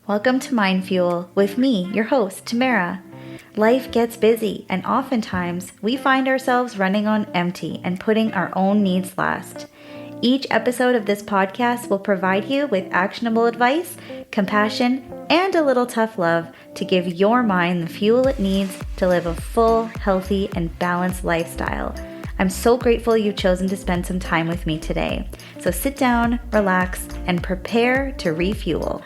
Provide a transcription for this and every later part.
Welcome to Mindfuel with me, your host, Tamara. Life gets busy, and oftentimes we find ourselves running on empty and putting our own needs last. Each episode of this podcast will provide you with actionable advice, compassion, and a little tough love to give your mind the fuel it needs to live a full, healthy, and balanced lifestyle. I'm so grateful you've chosen to spend some time with me today. So sit down, relax, and prepare to refuel.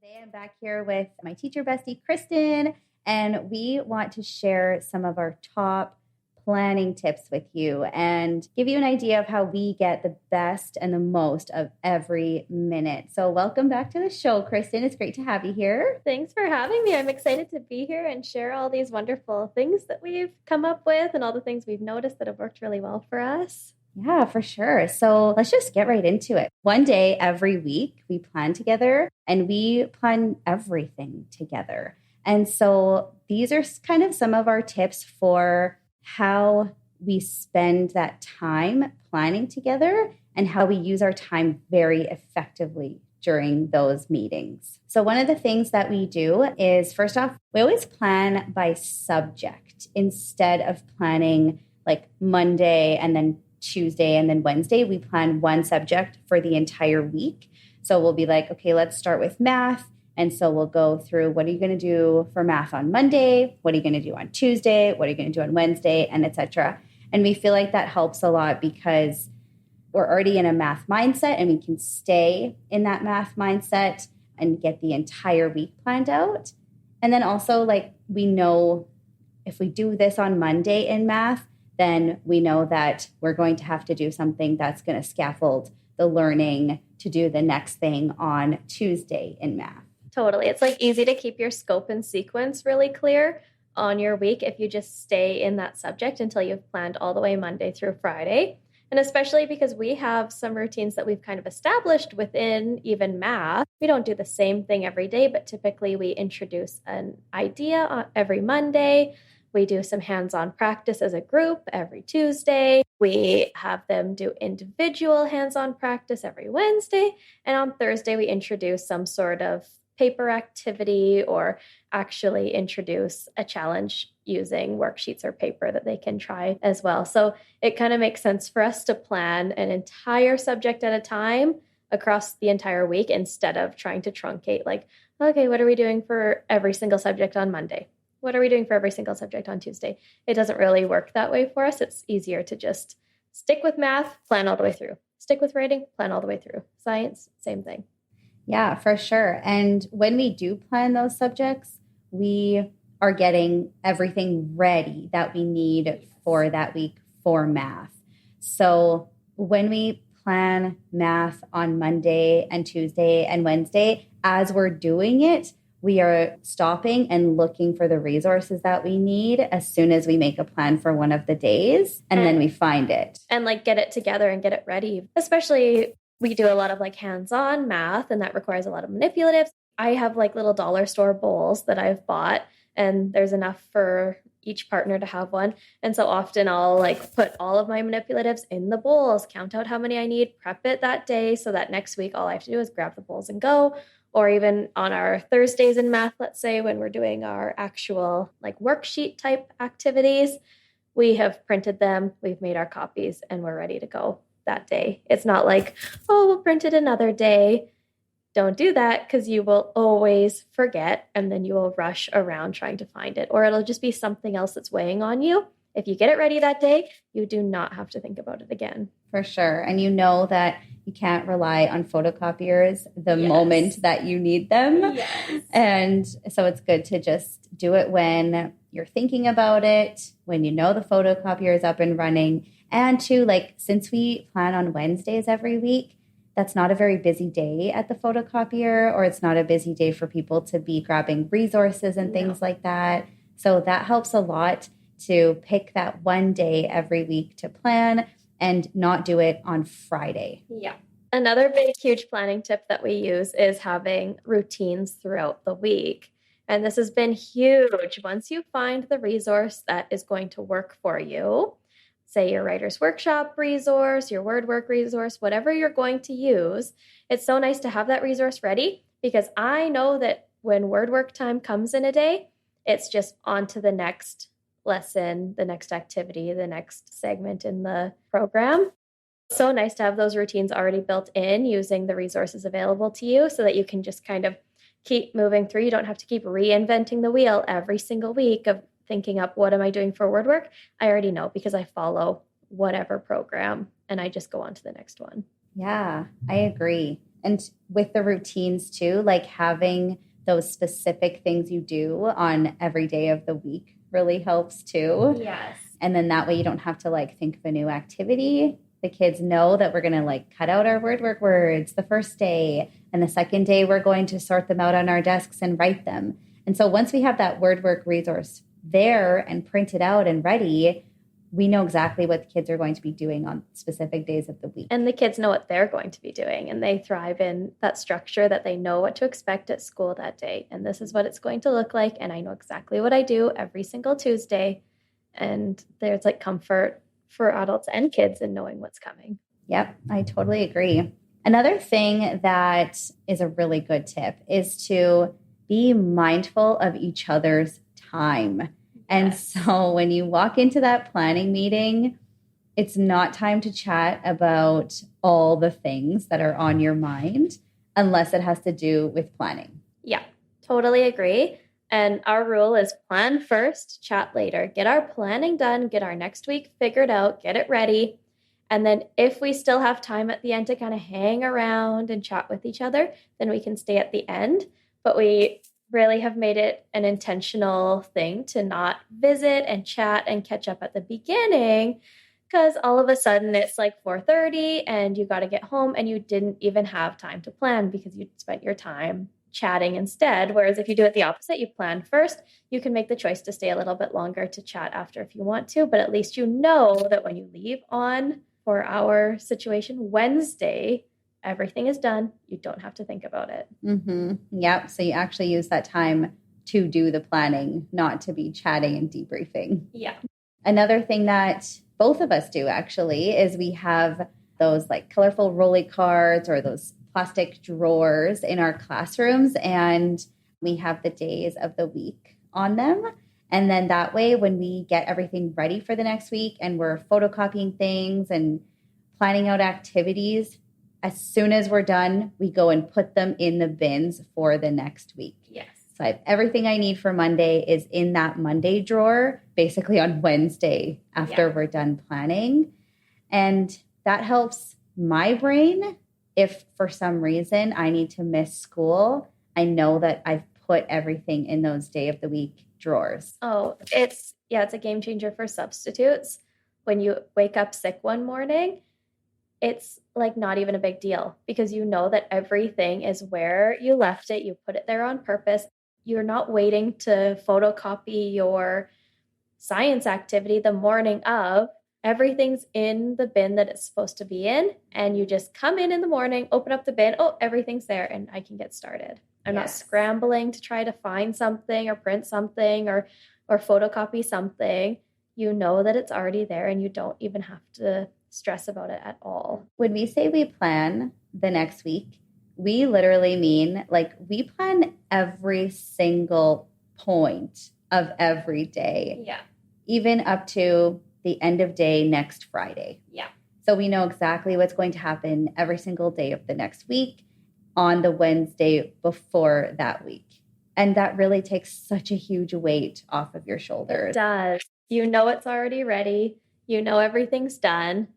Today I'm back here with my teacher bestie, Kristyn, and we want to share some of our top planning tips with you and give you an idea of how we get the best and the most of every minute. So welcome back to the show, Kristyn. It's great to have you here. Thanks for having me. I'm excited to be here and share all these wonderful things that we've come up with and all the things we've noticed that have worked really well for us. Yeah, for sure. So let's just get right into it. One day every week we plan together and we plan everything together. And so these are kind of some of our tips for how we spend that time planning together and how we use our time very effectively during those meetings. So one of the things that we do is, first off, we always plan by subject instead of planning like Monday and then Tuesday and then Wednesday. We plan one subject for the entire week. So we'll be like, okay, let's start with math. And so we'll go through, what are you going to do for math on Monday? What are you going to do on Tuesday? What are you going to do on Wednesday? And et cetera. And we feel like that helps a lot because we're already in a math mindset and we can stay in that math mindset and get the entire week planned out. And then also, like, we know if we do this on Monday in math, then we know that we're going to have to do something that's going to scaffold the learning to do the next thing on Tuesday in math. Totally. It's like easy to keep your scope and sequence really clear on your week if you just stay in that subject until you've planned all the way Monday through Friday. And especially because we have some routines that we've kind of established within even math. We don't do the same thing every day, but typically we introduce an idea every Monday. We do some hands-on practice as a group every Tuesday. We have them do individual hands-on practice every Wednesday. And on Thursday, we introduce some sort of paper activity or actually introduce a challenge using worksheets or paper that they can try as well. So it kind of makes sense for us to plan an entire subject at a time across the entire week instead of trying to truncate like, okay, what are we doing for every single subject on Monday? What are we doing for every single subject on Tuesday? It doesn't really work that way for us. It's easier to just stick with math, plan all the way through. Stick with writing, plan all the way through. Science, same thing. Yeah, for sure. And when we do plan those subjects, we are getting everything ready that we need for that week for math. So when we plan math on Monday and Tuesday and Wednesday, as we're doing it, we are stopping and looking for the resources that we need as soon as we make a plan for one of the days, and then we find it. And like get it together and get it ready. Especially we do a lot of like hands-on math, and that requires a lot of manipulatives. I have like little dollar store bowls that I've bought, and there's enough for each partner to have one. And so often I'll like put all of my manipulatives in the bowls, count out how many I need, prep it that day so that next week all I have to do is grab the bowls and go. Or even on our Thursdays in math, let's say, when we're doing our actual like worksheet type activities, we have printed them, we've made our copies, and we're ready to go that day. It's not like, oh, we'll print it another day. Don't do that because you will always forget and then you will rush around trying to find it, or it'll just be something else that's weighing on you. If you get it ready that day, you do not have to think about it again. For sure. And you know that you can't rely on photocopiers the moment that you need them. Yes. And so it's good to just do it when you're thinking about it, when you know the photocopier is up and running. And to like, since we plan on Wednesdays every week, that's not a very busy day at the photocopier, or it's not a busy day for people to be grabbing resources and things like that. So that helps a lot to pick that one day every week to plan and not do it on Friday. Yeah. Another big, huge planning tip that we use is having routines throughout the week. And this has been huge. Once you find the resource that is going to work for you, say your writer's workshop resource, your word work resource, whatever you're going to use, it's so nice to have that resource ready, because I know that when word work time comes in a day, it's just on to the next lesson, the next activity, the next segment in the program. So nice to have those routines already built in using the resources available to you so that you can just kind of keep moving through. You don't have to keep reinventing the wheel every single week of thinking up, what am I doing for word work? I already know because I follow whatever program and I just go on to the next one. Yeah, I agree. And with the routines too, like having those specific things you do on every day of the week really helps too. Yes. And then that way you don't have to like think of a new activity. The kids know that we're going to like cut out our word work words the first day, and the second day we're going to sort them out on our desks and write them. And so once we have that word work resource there and printed out and ready, we know exactly what the kids are going to be doing on specific days of the week. And the kids know what they're going to be doing, and they thrive in that structure that they know what to expect at school that day. And this is what it's going to look like. And I know exactly what I do every single Tuesday. And there's like comfort for adults and kids in knowing what's coming. Yep, I totally agree. Another thing that is a really good tip is to be mindful of each other's time. Yes. And so when you walk into that planning meeting, it's not time to chat about all the things that are on your mind unless it has to do with planning. Yeah, totally agree. And our rule is plan first, chat later. Get our planning done, get our next week figured out, get it ready. And then if we still have time at the end to kind of hang around and chat with each other, then we can stay at the end. But we really have made it an intentional thing to not visit and chat and catch up at the beginning, because all of a sudden it's like 4:30 and you got to get home and you didn't even have time to plan because you spent your time chatting instead. Whereas if you do it the opposite, you plan first, you can make the choice to stay a little bit longer to chat after if you want to, but at least you know that when you leave on for our situation Wednesday, everything is done. You don't have to think about it. Mm-hmm. Yep. So you actually use that time to do the planning, not to be chatting and debriefing. Yeah. Another thing that both of us do actually is we have those like colorful rolly cards or those plastic drawers in our classrooms, and we have the days of the week on them. And then that way, when we get everything ready for the next week and we're photocopying things and planning out activities, as soon as we're done, we go and put them in the bins for the next week. Yes. So I have everything I need for Monday is in that Monday drawer, basically on Wednesday after we're done planning. And that helps my brain. If for some reason I need to miss school, I know that I've put everything in those day of the week drawers. Oh, it's a game changer for substitutes. When you wake up sick one morning, it's like not even a big deal because you know that everything is where you left it. You put it there on purpose. You're not waiting to photocopy your science activity the morning of. Everything's in the bin that it's supposed to be in, and you just come in the morning, open up the bin, oh, everything's there, and I can get started. I'm not scrambling to try to find something or print something or photocopy something. You know that it's already there, and you don't even have to stress about it at all. When we say we plan the next week, we literally mean like we plan every single point of every day. Yeah. Even up to the end of day next Friday. Yeah. So we know exactly what's going to happen every single day of the next week on the Wednesday before that week. And that really takes such a huge weight off of your shoulders. It does. You know it's already ready. You know everything's done.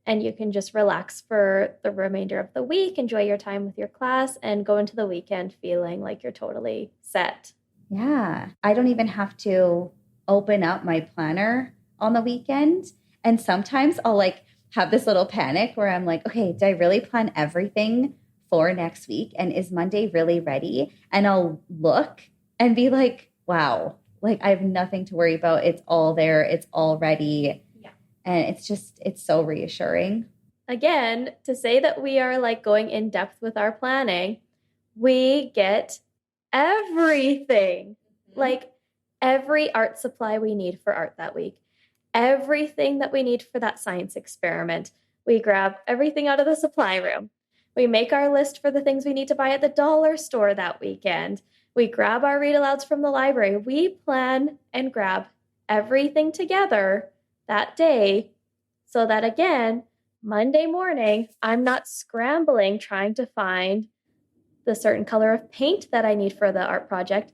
And you can just relax for the remainder of the week, enjoy your time with your class, and go into the weekend feeling like you're totally set. Yeah. I don't even have to open up my planner on the weekend. And sometimes I'll like have this little panic where I'm like, okay, did I really plan everything for next week? And is Monday really ready? And I'll look and be like, wow, like I have nothing to worry about. It's all there. It's all ready. Yeah. And it's so reassuring. Again, to say that we are like going in depth with our planning, we get everything, like every art supply we need for art that week. everything that we need for that science experiment. We grab everything out of the supply room. We make our list for the things we need to buy at the dollar store that weekend. We grab our read alouds from the library. We plan and grab everything together that day so that, again, Monday morning, I'm not scrambling trying to find the certain color of paint that I need for the art project.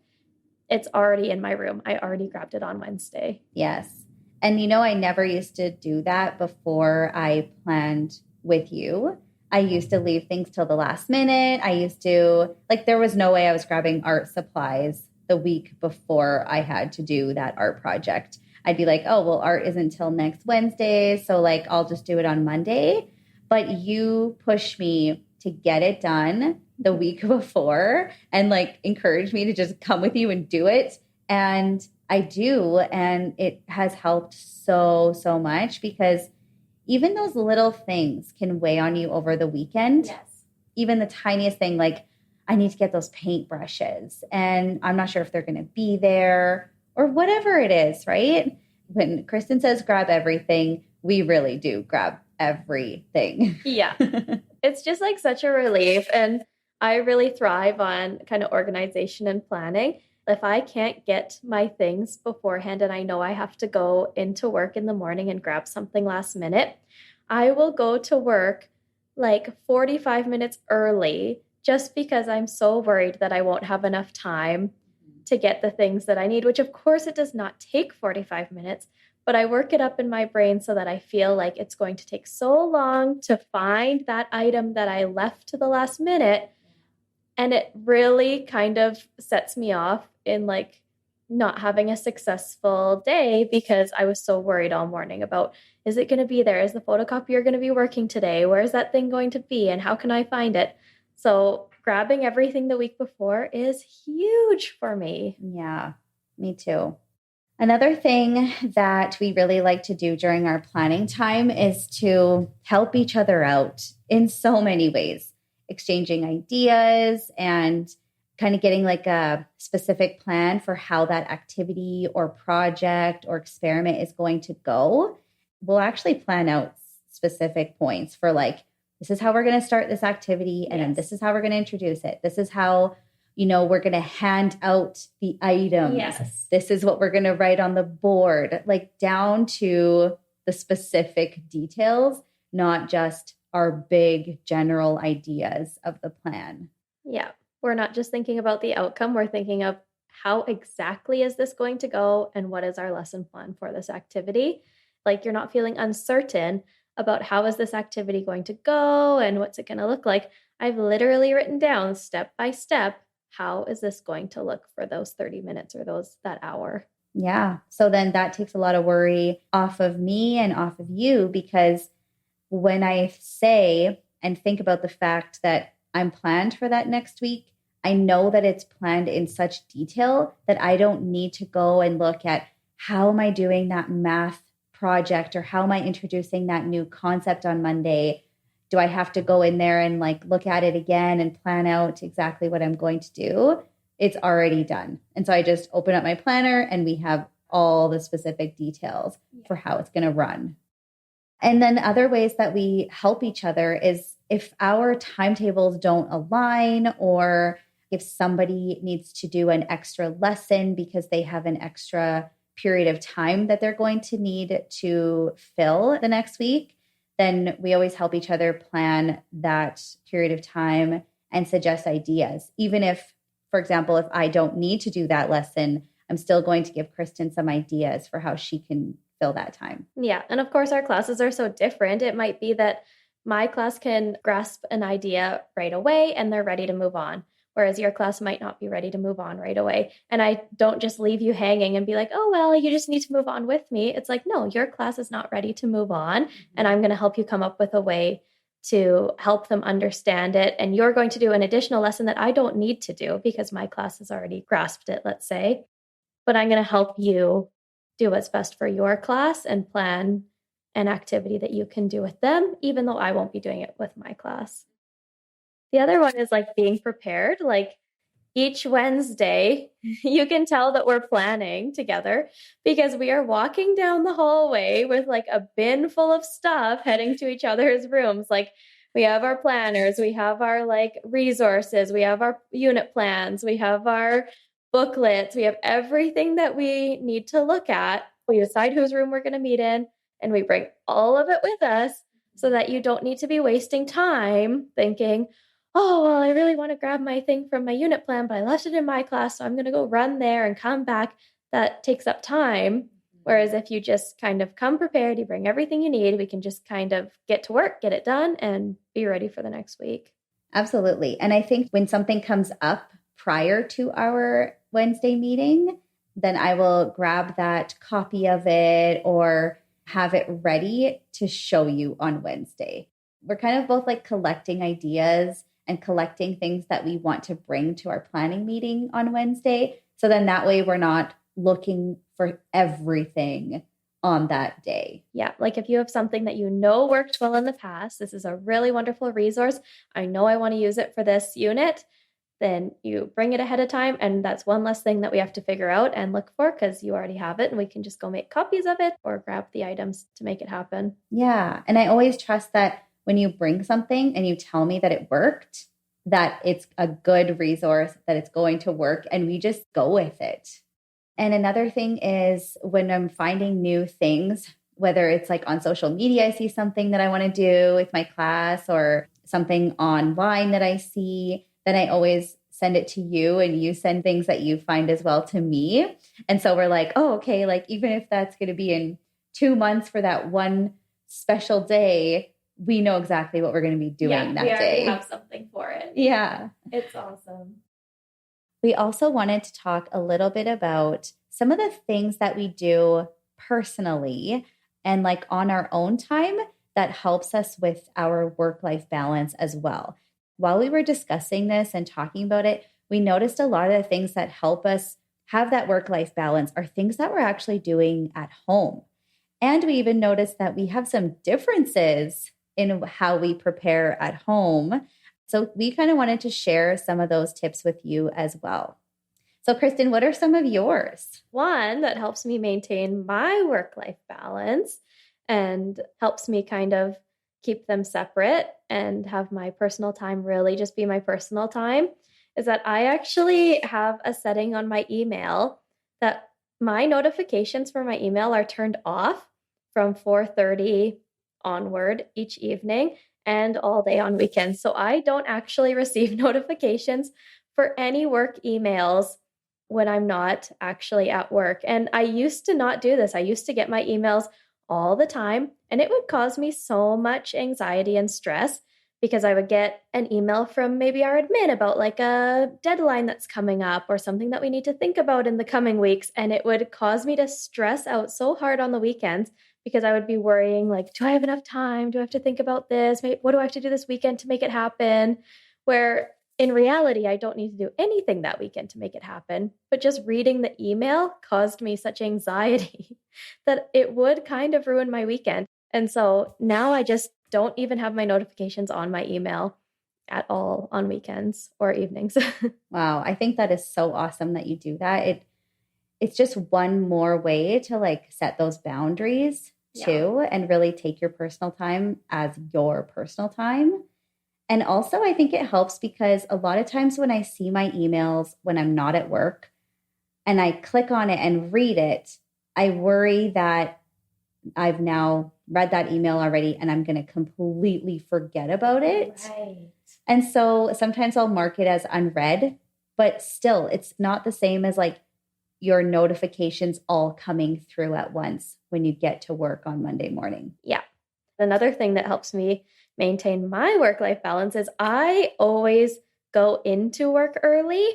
It's already in my room. I already grabbed it on Wednesday. Yes. And I never used to do that before I planned with you. I used to leave things till the last minute. I used to, there was no way I was grabbing art supplies the week before I had to do that art project. I'd be like, oh, well, art isn't till next Wednesday. So I'll just do it on Monday. But you push me to get it done the week before and encourage me to just come with you and do it. And I do. And it has helped so, so much because even those little things can weigh on you over the weekend. Yes. Even the tiniest thing, I need to get those paint brushes and I'm not sure if they're going to be there or whatever it is, right? When Kristyn says grab everything, we really do grab everything. Yeah. It's just such a relief. And I really thrive on kind of organization and planning. If I can't get my things beforehand and I know I have to go into work in the morning and grab something last minute, I will go to work 45 minutes early just because I'm so worried that I won't have enough time to get the things that I need, which of course it does not take 45 minutes, but I work it up in my brain so that I feel like it's going to take so long to find that item that I left to the last minute. And it really kind of sets me off in not having a successful day because I was so worried all morning about, is it going to be there? Is the photocopier going to be working today? Where is that thing going to be? And how can I find it? So grabbing everything the week before is huge for me. Yeah, me too. Another thing that we really like to do during our planning time is to help each other out in so many ways, exchanging ideas and kind of getting a specific plan for how that activity or project or experiment is going to go. We'll actually plan out specific points for this is how we're going to start this activity. And then this is how we're going to introduce it. This is how, we're going to hand out the items. Yes. This is what we're going to write on the board, down to the specific details, not just our big general ideas of the plan. Yeah. We're not just thinking about the outcome. We're thinking of how exactly is this going to go and what is our lesson plan for this activity? You're not feeling uncertain about how is this activity going to go and what's it going to look like. I've literally written down step by step, how is this going to look for those 30 minutes or that hour? Yeah. So then that takes a lot of worry off of me and off of you, because when I say and think about the fact that I'm planned for that next week, I know that it's planned in such detail that I don't need to go and look at how am I doing that math project or how am I introducing that new concept on Monday? Do I have to go in there and look at it again and plan out exactly what I'm going to do? It's already done. And so I just open up my planner and we have all the specific details for how it's going to run. And then other ways that we help each other is if our timetables don't align or if somebody needs to do an extra lesson because they have an extra period of time that they're going to need to fill the next week, then we always help each other plan that period of time and suggest ideas. Even if, for example, if I don't need to do that lesson, I'm still going to give Kristyn some ideas for how she can fill that time. Yeah. And of course, our classes are so different. It might be that my class can grasp an idea right away and they're ready to move on, whereas your class might not be ready to move on right away. And I don't just leave you hanging and be like, oh, well, you just need to move on with me. It's no, your class is not ready to move on. And I'm going to help you come up with a way to help them understand it. And you're going to do an additional lesson that I don't need to do because my class has already grasped it, let's say. But I'm going to help you do what's best for your class and plan an activity that you can do with them, even though I won't be doing it with my class. The other one is being prepared. each Wednesday, you can tell that we're planning together because we are walking down the hallway with like a bin full of stuff heading to each other's rooms. Like we have our planners, we have our like resources, we have our unit plans, we have our booklets, we have everything that we need to look at. We decide whose room we're going to meet in, and we bring all of it with us so that you don't need to be wasting time thinking, oh, well, I really want to grab my thing from my unit plan, but I left it in my class, so I'm going to go run there and come back. That takes up time. Whereas if you just kind of come prepared, you bring everything you need, we can just kind of get to work, get it done, and be ready for the next week. Absolutely. And I think when something comes up prior to our Wednesday meeting, then I will grab that copy of it or have it ready to show you on Wednesday. We're kind of both like collecting ideas and collecting things that we want to bring to our planning meeting on Wednesday. So then that way we're not looking for everything on that day. Yeah, like if you have something that you know worked well in the past, this is a really wonderful resource. I know I want to use it for this unit. Then you bring it ahead of time. And that's one less thing that we have to figure out and look for because you already have it and we can just go make copies of it or grab the items to make it happen. Yeah. And I always trust that when you bring something and you tell me that it worked, that it's a good resource, that it's going to work, and we just go with it. And another thing is when I'm finding new things, whether it's like on social media, I see something that I want to do with my class or something online that I see, then I always send it to you and you send things that you find as well to me. And so we're like, oh, okay, like even if that's going to be in 2 months for that one special day, we know exactly what we're going to be doing that day. We have something for it. Yeah. It's awesome. We also wanted to talk a little bit about some of the things that we do personally and like on our own time that helps us with our work-life balance as well. While we were discussing this and talking about it, we noticed a lot of the things that help us have that work-life balance are things that we're actually doing at home. And we even noticed that we have some differences in how we prepare at home. So we kind of wanted to share some of those tips with you as well. So Kristyn, what are some of yours? One that helps me maintain my work-life balance and helps me kind of keep them separate and have my personal time really just be my personal time is that I actually have a setting on my email that my notifications for my email are turned off from 4:30 onward each evening and all day on weekends. So I don't actually receive notifications for any work emails when I'm not actually at work. And I used to not do this. I used to get my emails all the time, and it would cause me so much anxiety and stress because I would get an email from maybe our admin about like a deadline that's coming up or something that we need to think about in the coming weeks. And it would cause me to stress out so hard on the weekends because I would be worrying like, do I have enough time? Do I have to think about this? What do I have to do this weekend to make it happen? Where in reality, I don't need to do anything that weekend to make it happen. But just reading the email caused me such anxiety that it would kind of ruin my weekend. And so now I just don't even have my notifications on my email at all on weekends or evenings. Wow. I think that is so awesome that you do that. It's just one more way to like set those boundaries too, and really take your personal time as your personal time. And also I think it helps because a lot of times when I see my emails when I'm not at work and I click on it and read it, I worry that I've now read that email already and I'm going to completely forget about it. Right. And so sometimes I'll mark it as unread, but still it's not the same as like your notifications all coming through at once when you get to work on Monday morning. Yeah. Another thing that helps me maintain my work-life balance is I always go into work early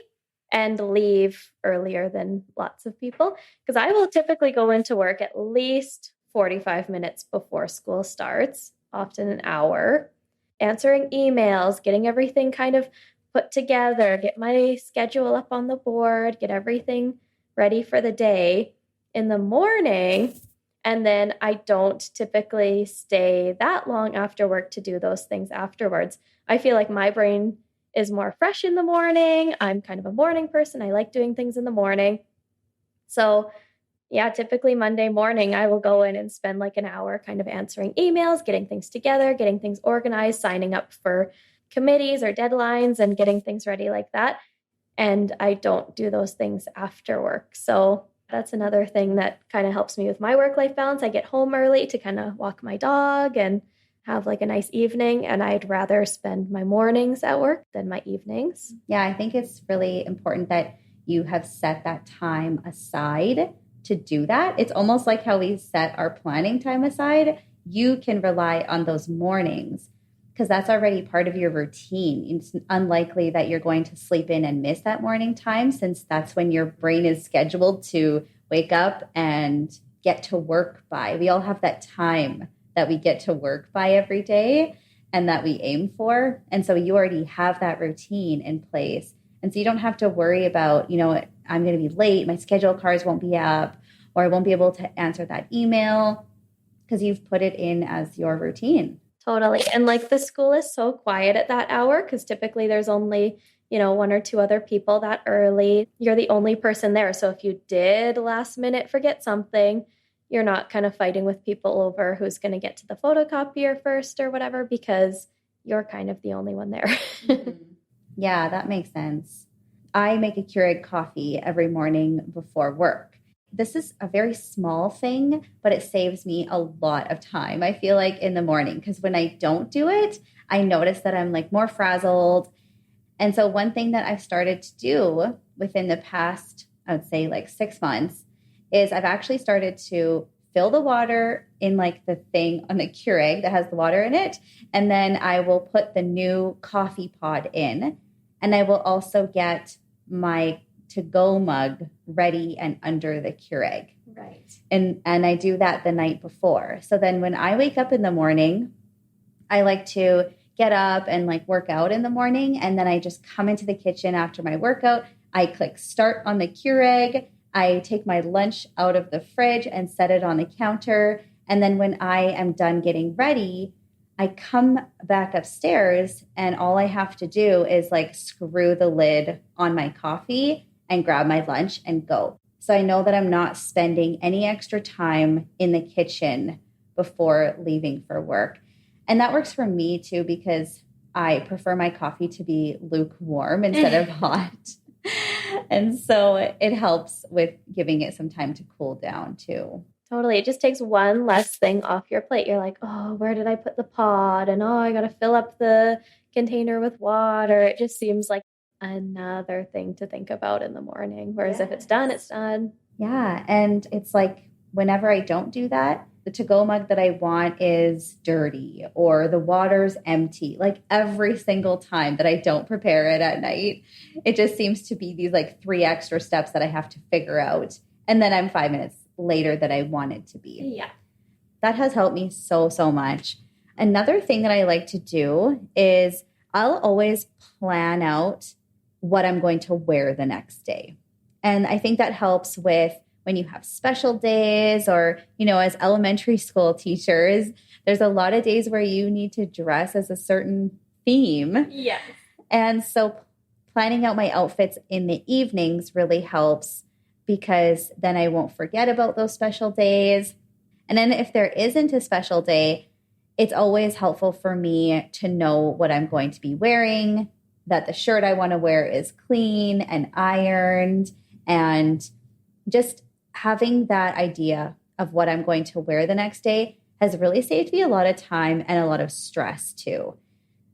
and leave earlier than lots of people because I will typically go into work at least 45 minutes before school starts, often an hour, answering emails, getting everything kind of put together, get my schedule up on the board, get everything ready for the day in the morning. And then I don't typically stay that long after work to do those things afterwards. I feel like my brain is more fresh in the morning. I'm kind of a morning person. I like doing things in the morning. So yeah, typically Monday morning, I will go in and spend like an hour kind of answering emails, getting things together, getting things organized, signing up for committees or deadlines and getting things ready like that. And I don't do those things after work. So that's another thing that kind of helps me with my work-life balance. I get home early to kind of walk my dog and have like a nice evening. And I'd rather spend my mornings at work than my evenings. Yeah, I think it's really important that you have set that time aside to do that. It's almost like how we set our planning time aside. You can rely on those mornings because that's already part of your routine. It's unlikely that you're going to sleep in and miss that morning time, since that's when your brain is scheduled to wake up and get to work by. We all have that time that we get to work by every day and that we aim for. And so you already have that routine in place. And so you don't have to worry about, I'm going to be late, my schedule cards won't be up, or I won't be able to answer that email, because you've put it in as your routine. Totally. And like the school is so quiet at that hour because typically there's only, one or two other people that early. You're the only person there. So if you did last minute forget something, you're not kind of fighting with people over who's going to get to the photocopier first or whatever, because you're kind of the only one there. Yeah, that makes sense. I make a Keurig coffee every morning before work. This is a very small thing, but it saves me a lot of time, I feel like, in the morning, because when I don't do it, I notice that I'm like more frazzled. And so one thing that I've started to do within the past, I would say like 6 months, is I've actually started to fill the water in like the thing on the Keurig that has the water in it. And then I will put the new coffee pod in. And I will also get my to-go mug ready and under the Keurig. Right. And I do that the night before. So then when I wake up in the morning, I like to get up and like work out in the morning. And then I just come into the kitchen after my workout. I click start on the Keurig. I take my lunch out of the fridge and set it on the counter. And then when I am done getting ready, I come back upstairs and all I have to do is like screw the lid on my coffee and grab my lunch and go. So I know that I'm not spending any extra time in the kitchen before leaving for work. And that works for me too, because I prefer my coffee to be lukewarm instead of hot. And so it helps with giving it some time to cool down too. Totally. It just takes one less thing off your plate. You're like, oh, where did I put the pod? And I got to fill up the container with water. It just seems like another thing to think about in the morning. Whereas if it's done, it's done. Yeah. And it's like whenever I don't do that, the to-go mug that I want is dirty or the water's empty. Like every single time that I don't prepare it at night, it just seems to be these like 3 extra steps that I have to figure out. And then I'm 5 minutes later than I want it to be. Yeah. That has helped me so much. Another thing that I like to do is I'll always plan out what I'm going to wear the next day. And I think that helps with when you have special days or, as elementary school teachers, there's a lot of days where you need to dress as a certain theme. Yes. And so planning out my outfits in the evenings really helps, because then I won't forget about those special days. And then if there isn't a special day, it's always helpful for me to know what I'm going to be wearing, that the shirt I want to wear is clean and ironed, and just having that idea of what I'm going to wear the next day has really saved me a lot of time and a lot of stress too.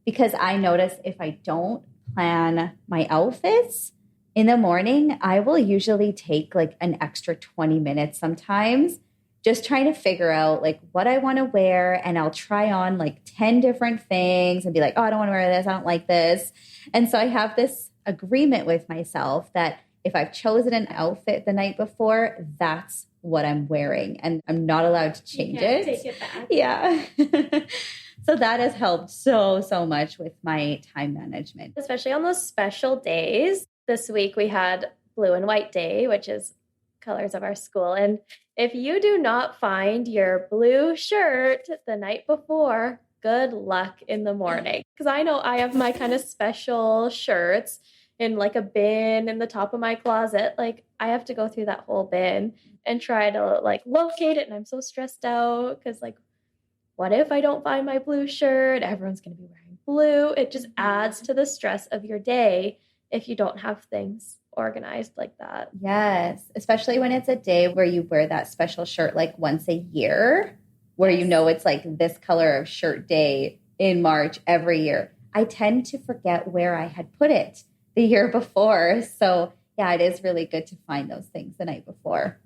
Because I notice if I don't plan my outfits in the morning, I will usually take like an extra 20 minutes sometimes just trying to figure out like what I want to wear. And I'll try on like 10 different things and be like, oh, I don't want to wear this. I don't like this. And so I have this agreement with myself that if I've chosen an outfit the night before, that's what I'm wearing. And I'm not allowed to change it. Take it back. Yeah. So that has helped so much with my time management. Especially on those special days. This week we had Blue and White Day, which is colors of our school. And if you do not find your blue shirt the night before, good luck in the morning. Because I know I have my kind of special shirts in like a bin in the top of my closet. Like I have to go through that whole bin and try to like locate it. And I'm so stressed out because like, what if I don't find my blue shirt? Everyone's going to be wearing blue. It just adds to the stress of your day if you don't have things organized like that. Yes, especially when it's a day where you wear that special shirt like once a year, where you know it's like this color of shirt day in March every year. I tend to forget where I had put it the year before. So yeah, it is really good to find those things the night before.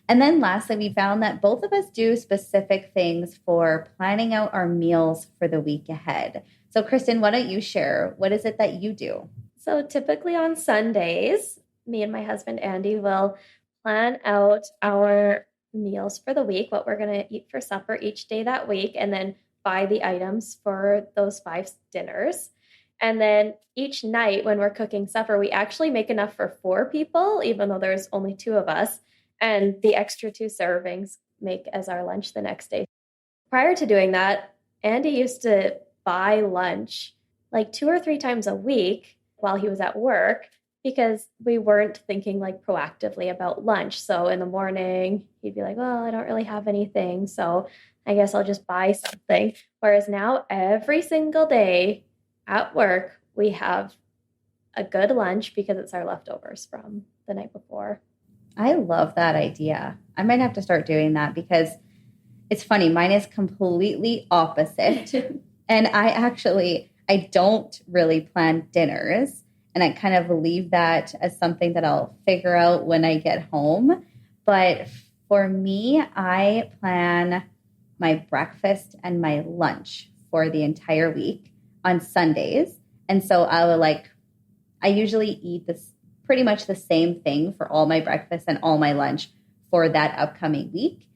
And then lastly, we found that both of us do specific things for planning out our meals for the week ahead. So Kristyn, why don't you share? What is it that you do? So typically on Sundays, me and my husband, Andy, will plan out our meals for the week, what we're going to eat for supper each day that week, and then buy the items for those 5 dinners. And then each night when we're cooking supper, we actually make enough for 4 people, even though there's only 2 of us. And the extra 2 servings make as our lunch the next day. Prior to doing that, Andy used to buy lunch like 2 or 3 times a week while he was at work because we weren't thinking like proactively about lunch. So in the morning, he'd be like, well, I don't really have anything, so I guess I'll just buy something. Whereas now every single day at work, we have a good lunch because it's our leftovers from the night before. I love that idea. I might have to start doing that because it's funny. Mine is completely opposite. And I don't really plan dinners. And I kind of leave that as something that I'll figure out when I get home. But for me, I plan my breakfast and my lunch for the entire week on Sundays. And so I usually eat this pretty much the same thing for all my breakfast and all my lunch for that upcoming week.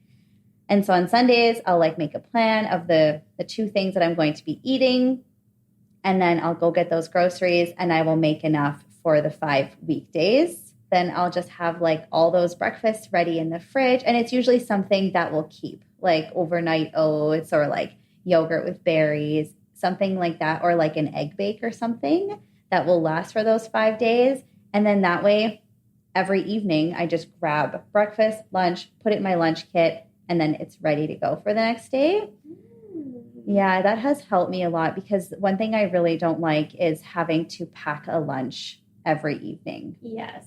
And so on Sundays, I'll like make a plan of the 2 things that I'm going to be eating. And then I'll go get those groceries and I will make enough for the 5 weekdays. Then I'll just have like all those breakfasts ready in the fridge. And it's usually something that will keep, like overnight oats or like yogurt with berries, something like that, or like an egg bake or something that will last for those 5 days. And then that way, every evening, I just grab breakfast, lunch, put it in my lunch kit, and then it's ready to go for the next day. Yeah, that has helped me a lot because one thing I really don't like is having to pack a lunch every evening. Yes.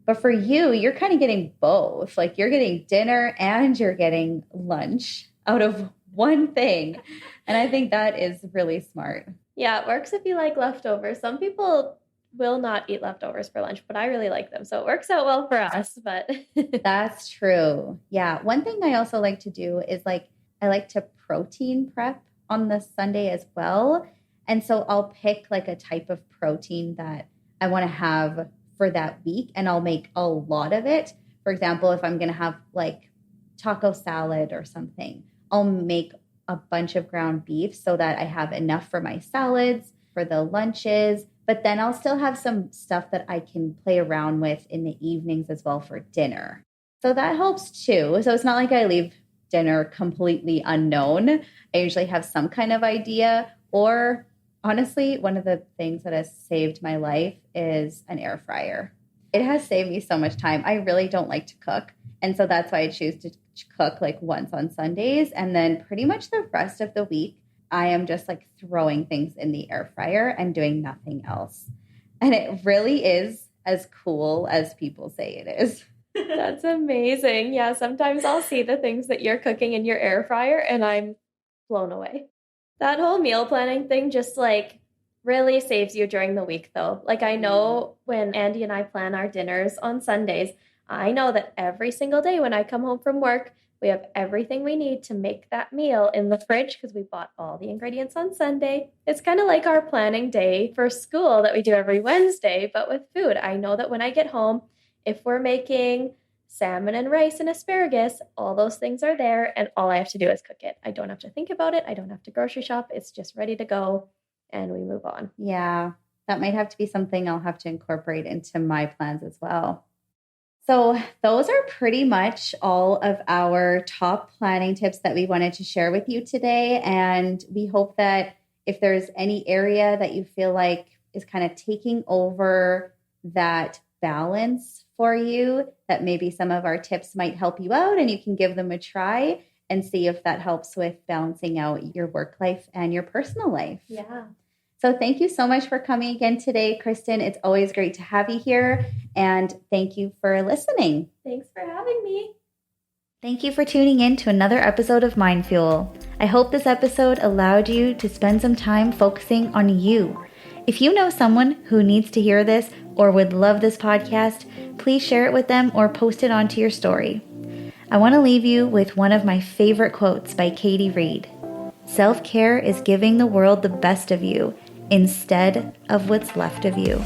But for you, you're kind of getting both. Like you're getting dinner and you're getting lunch out of one thing. And I think that is really smart. Yeah, it works if you like leftovers. Some people will not eat leftovers for lunch, but I really like them. So it works out well for us, but That's true. Yeah. One thing I also like to do is I like to protein prep on the Sunday as well. And so I'll pick like a type of protein that I want to have for that week and I'll make a lot of it. For example, if I'm going to have like taco salad or something, I'll make a bunch of ground beef so that I have enough for my salads, for the lunches, but then I'll still have some stuff that I can play around with in the evenings as well for dinner. So that helps too. So it's not like I leave dinner completely unknown. I usually have some kind of idea, or honestly, one of the things that has saved my life is an air fryer. It has saved me so much time. I really don't like to cook. And so that's why I choose to cook like once on Sundays. And then pretty much the rest of the week, I am just like throwing things in the air fryer and doing nothing else. And it really is as cool as people say it is. That's amazing. Yeah, sometimes I'll see the things that you're cooking in your air fryer and I'm blown away. That whole meal planning thing just like really saves you during the week though. Like I know when Andy and I plan our dinners on Sundays, I know that every single day when I come home from work, we have everything we need to make that meal in the fridge because we bought all the ingredients on Sunday. It's kind of like our planning day for school that we do every Wednesday, but with food. I know that when I get home, if we're making salmon and rice and asparagus, all those things are there and all I have to do is cook it. I don't have to think about it. I don't have to grocery shop. It's just ready to go and we move on. Yeah, that might have to be something I'll have to incorporate into my plans as well. So those are pretty much all of our top planning tips that we wanted to share with you today. And we hope that if there's any area that you feel like is kind of taking over that balance for you, that maybe some of our tips might help you out and you can give them a try and see if that helps with balancing out your work life and your personal life. Yeah. So thank you so much for coming again today, Kristyn. It's always great to have you here. And thank you for listening. Thanks for having me. Thank you for tuning in to another episode of Mindfuel. I hope this episode allowed you to spend some time focusing on you. If you know someone who needs to hear this or would love this podcast, please share it with them or post it onto your story. I want to leave you with one of my favorite quotes by Katie Reed. Self-care is giving the world the best of you instead of what's left of you.